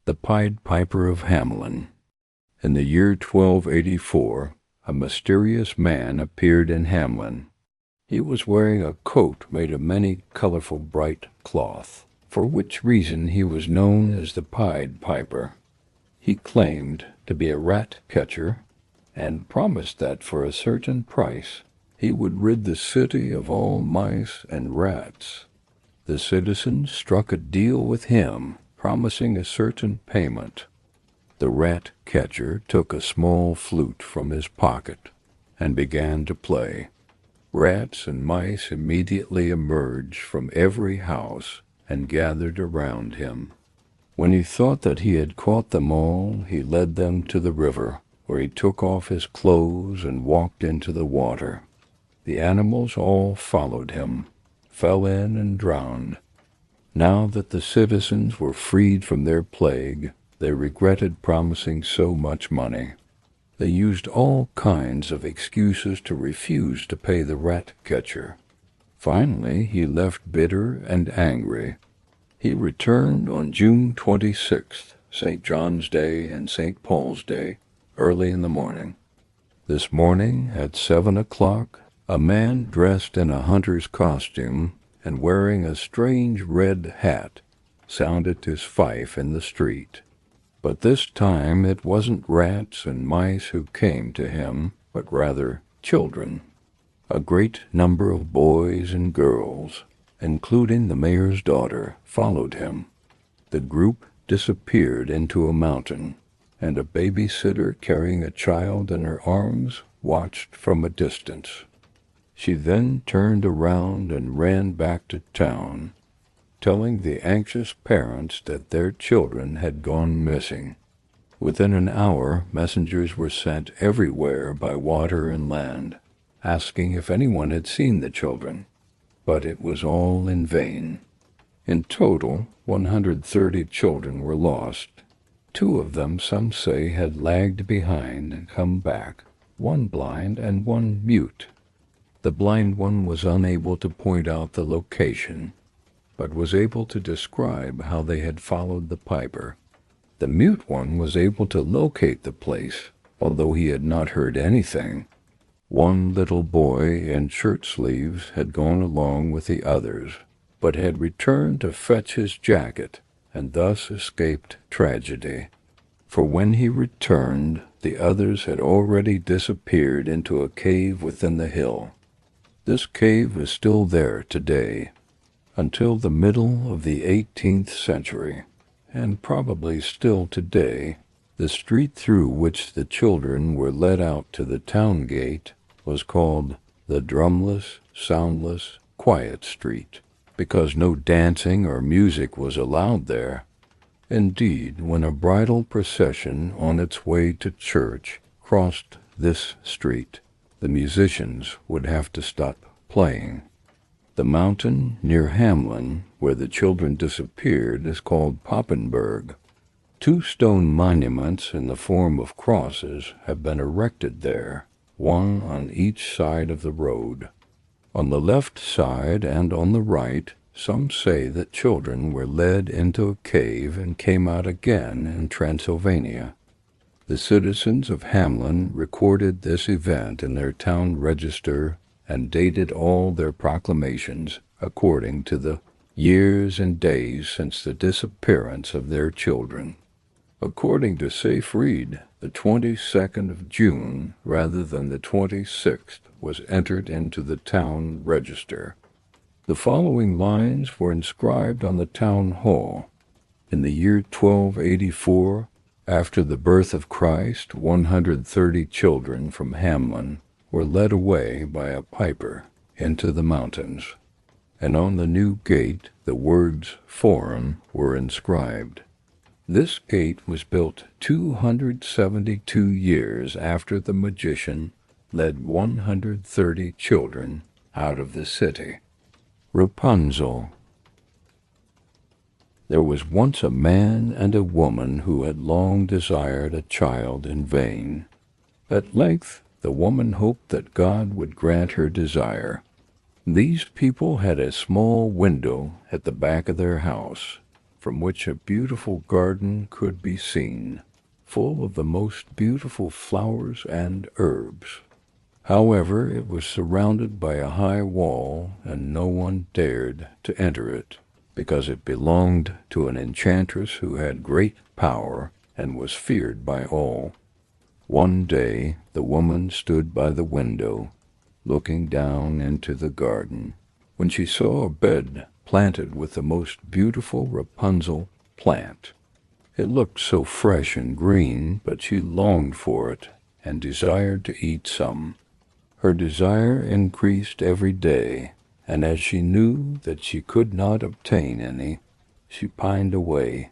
The Pied Piper of Hamelin. In the year 1284, a mysterious man appeared in Hamelin. He was wearing a coat made of many colorful bright cloth, for which reason he was known as the Pied Piper. He claimed to be a rat catcher, and promised that for a certain price he would rid the city of all mice and rats. The citizens struck a deal with him, promising a certain payment. The rat catcher took a small flute from his pocket and began to play. Rats and mice immediately emerged from every house and gathered around him. When he thought that he had caught them all, he led them to the river, where he took off his clothes and walked into the water. The animals all followed him, fell in and drowned. Now that the citizens were freed from their plague, they regretted promising so much money. They used all kinds of excuses to refuse to pay the rat catcher. Finally, he left bitter and angry. He returned on June 26th, St. John's Day and St. Paul's Day, early in the morning. This morning, at 7 o'clock, a man dressed in a hunter's costume and wearing a strange red hat sounded his fife in the street. But this time it wasn't rats and mice who came to him, but rather children. A great number of boys and girls, including the mayor's daughter, followed him. The group disappeared into a mountain, and a babysitter carrying a child in her arms watched from a distance. She then turned around and ran back to town, telling the anxious parents that their children had gone missing. Within an hour, messengers were sent everywhere by water and land, asking if anyone had seen the children, but it was all in vain. In total, 130 children were lost. 2 of them, some say, had lagged behind and come back, one blind and one mute. The blind one was unable to point out the location, but was able to describe how they had followed the piper. The mute one was able to locate the place, although he had not heard anything. One little boy in shirt sleeves had gone along with the others, but had returned to fetch his jacket, and thus escaped tragedy. For when he returned, the others had already disappeared into a cave within the hill. This cave is still there today, until the middle of the 18th century, and probably still today. The street through which the children were led out to the town gate was called the Drumless, Soundless, Quiet Street, because no dancing or music was allowed there. Indeed, when a bridal procession on its way to church crossed this street, the musicians would have to stop playing. The mountain near Hamelin, where the children disappeared, is called Poppenberg. 2 stone monuments in the form of crosses have been erected there, one on each side of the road. On the left side and on the right, some say that children were led into a cave and came out again in Transylvania. The citizens of Hamelin recorded this event in their town register and dated all their proclamations according to the years and days since the disappearance of their children. According to Safe Read, the 22nd of June, rather than the 26th, was entered into the town register. The following lines were inscribed on the town hall. In the year 1284, after the birth of Christ, 130 children from Hamelin were led away by a piper into the mountains, and on the new gate the words "Forum" were inscribed. This gate was built 272 years after the magician led 130 children out of the city. Rapunzel. There was once a man and a woman who had long desired a child in vain. At length the woman hoped that God would grant her desire. These people had a small window at the back of their house, from which a beautiful garden could be seen, full of the most beautiful flowers and herbs. However, it was surrounded by a high wall, and no one dared to enter it, because it belonged to an enchantress who had great power and was feared by all. One day the woman stood by the window, looking down into the garden, when she saw a bed planted with the most beautiful Rapunzel plant. It looked so fresh and green, but she longed for it and desired to eat some. Her desire increased every day, and as she knew that she could not obtain any, she pined away,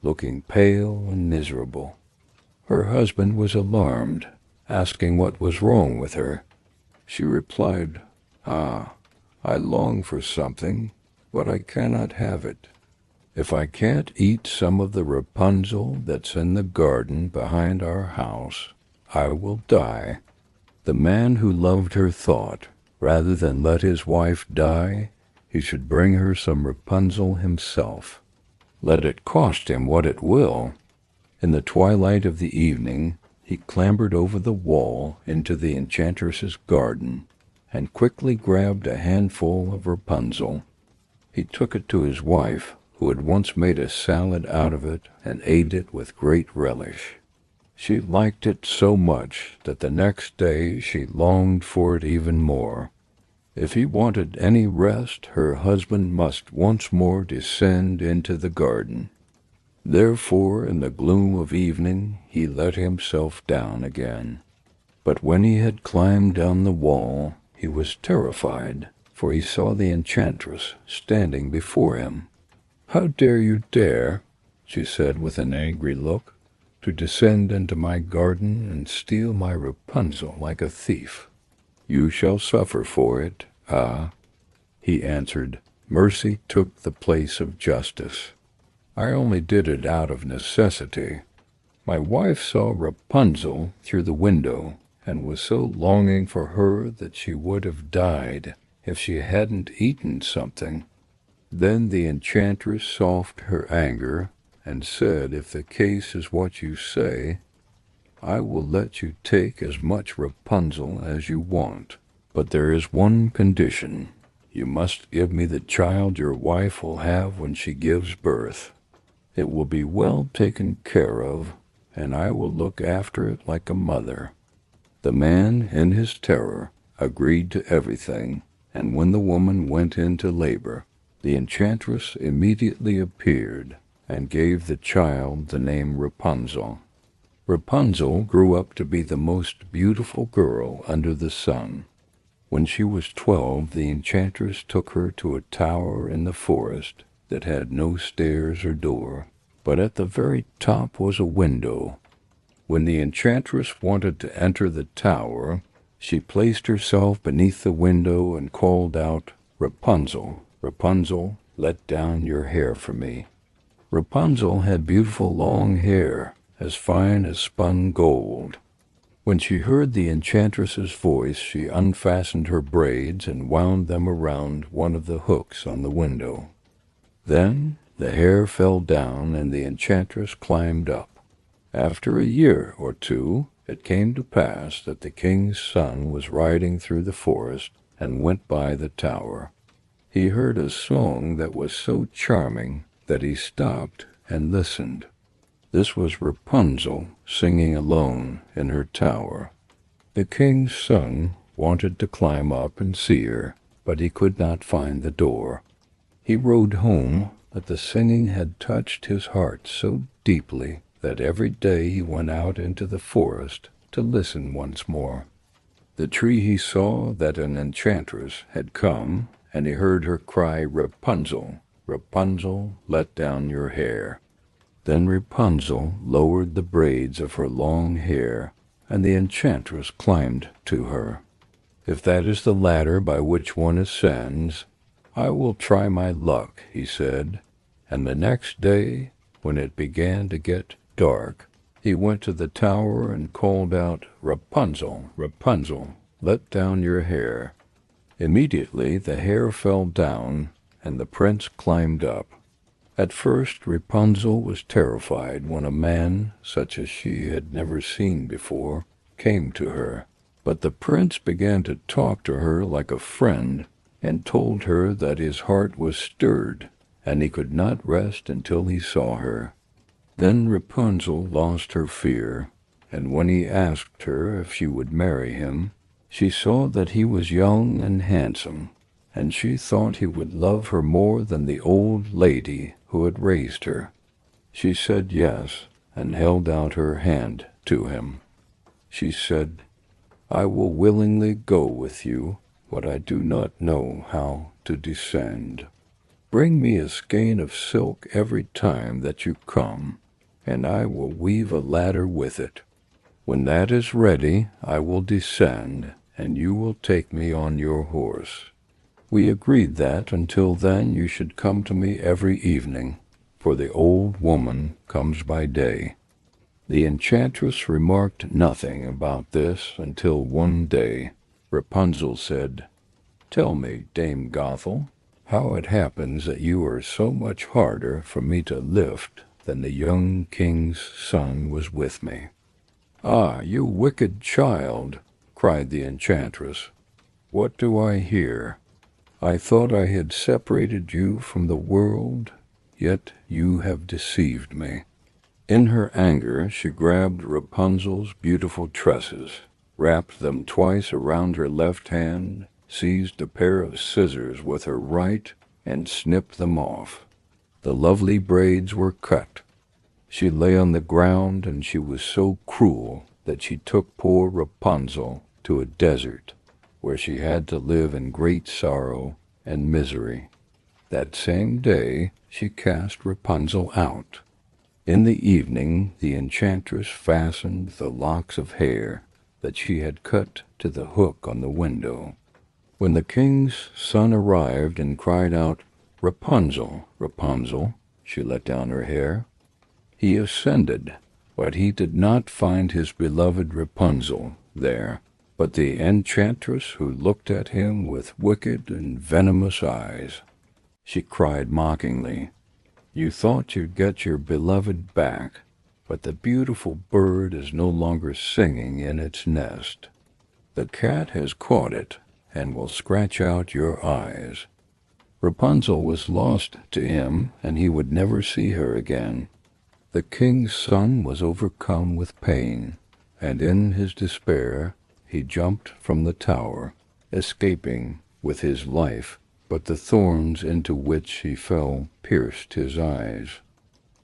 looking pale and miserable. Her husband was alarmed, asking what was wrong with her. She replied, "Ah, I long for something, but I cannot have it. If I can't eat some of the Rapunzel that's in the garden behind our house, I will die." The man who loved her thought, rather than let his wife die, he should bring her some Rapunzel himself, let it cost him what it will. In the twilight of the evening, he clambered over the wall into the enchantress's garden, and quickly grabbed a handful of Rapunzel. He took it to his wife, who had once made a salad out of it, and ate it with great relish. She liked it so much that the next day she longed for it even more. If he wanted any rest, her husband must once more descend into the garden. Therefore, in the gloom of evening, he let himself down again. But when he had climbed down the wall, he was terrified, for he saw the enchantress standing before him. "How dare you dare," she said with an angry look, "to descend into my garden and steal my Rapunzel like a thief? You shall suffer for it." "Ah," he answered, "mercy took the place of justice. I only did it out of necessity. My wife saw Rapunzel through the window, and was so longing for her that she would have died if she hadn't eaten something. Then the enchantress softened her anger, and said, 'If the case is what you say, I will let you take as much Rapunzel as you want. But there is one condition. You must give me the child your wife will have when she gives birth. It will be well taken care of, and I will look after it like a mother.' The man, in his terror, agreed to everything, and when the woman went into labor, the enchantress immediately appeared, and gave the child the name Rapunzel. Rapunzel grew up to be the most beautiful girl under the sun. When she was 12, the enchantress took her to a tower in the forest that had no stairs or door, but at the very top was a window. When the enchantress wanted to enter the tower, she placed herself beneath the window and called out, "Rapunzel, Rapunzel, let down your hair for me." Rapunzel had beautiful long hair, as fine as spun gold. When she heard the enchantress's voice, she unfastened her braids and wound them around one of the hooks on the window. Then the hair fell down, and the enchantress climbed up. After a year or two, it came to pass that the king's son was riding through the forest and went by the tower. He heard a song that was so charming that he stopped and listened. This was Rapunzel singing alone in her tower. The king's son wanted to climb up and see her, but he could not find the door. He rode home, but the singing had touched his heart so deeply that every day he went out into the forest to listen once more. The tree he saw that an enchantress had come, and he heard her cry, "Rapunzel, Rapunzel, let down your hair." Then Rapunzel lowered the braids of her long hair, and the enchantress climbed to her. "If that is the ladder by which one ascends, I will try my luck," he said, and the next day, when it began to get dark, he went to the tower and called out, "Rapunzel, Rapunzel, let down your hair." Immediately the hair fell down, and the prince climbed up. At first Rapunzel was terrified when a man, such as she had never seen before, came to her. But the prince began to talk to her like a friend, and told her that his heart was stirred, and he could not rest until he saw her. Then Rapunzel lost her fear, and when he asked her if she would marry him, she saw that he was young and handsome, and she thought he would love her more than the old lady who had raised her. She said yes, and held out her hand to him. She said, "I will willingly go with you, but I do not know how to descend. Bring me a skein of silk every time that you come, and I will weave a ladder with it. When that is ready, I will descend, and you will take me on your horse. We agreed that until then you should come to me every evening, for the old woman comes by day." The enchantress remarked nothing about this until one day Rapunzel said, "Tell me, Dame Gothel, how it happens that you are so much harder for me to lift than the young king's son was with me." "Ah, you wicked child!" cried the enchantress. "What do I hear? I thought I had separated you from the world, yet you have deceived me." In her anger, she grabbed Rapunzel's beautiful tresses, wrapped them twice around her left hand, seized a pair of scissors with her right, and snipped them off. The lovely braids were cut. She lay on the ground, and she was so cruel that she took poor Rapunzel to a desert, where she had to live in great sorrow and misery. That same day she cast Rapunzel out. In the evening the enchantress fastened the locks of hair that she had cut to the hook on the window. When the king's son arrived and cried out, "Rapunzel, Rapunzel," she let down her hair. He ascended, but he did not find his beloved Rapunzel there, but the enchantress who looked at him with wicked and venomous eyes. She cried mockingly, "You thought you'd get your beloved back, but the beautiful bird is no longer singing in its nest. The cat has caught it and will scratch out your eyes." Rapunzel was lost to him, and he would never see her again. The king's son was overcome with pain, and in his despair he jumped from the tower, escaping with his life, but the thorns into which he fell pierced his eyes.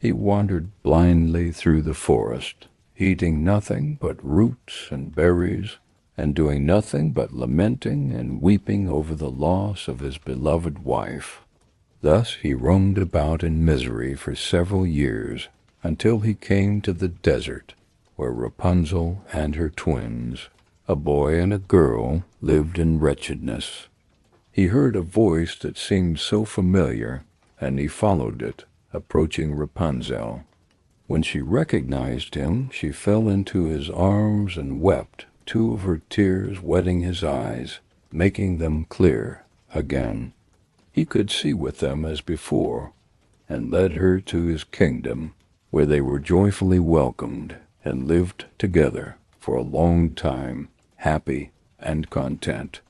He wandered blindly through the forest, eating nothing but roots and berries, and doing nothing but lamenting and weeping over the loss of his beloved wife. Thus he roamed about in misery for several years, until he came to the desert, where Rapunzel and her twins, a boy and a girl, lived in wretchedness. He heard a voice that seemed so familiar, and he followed it, approaching Rapunzel. When she recognized him, she fell into his arms and wept, 2 of her tears wetting his eyes, making them clear again. He could see with them as before, and led her to his kingdom, where they were joyfully welcomed and lived together for a long time, happy and content.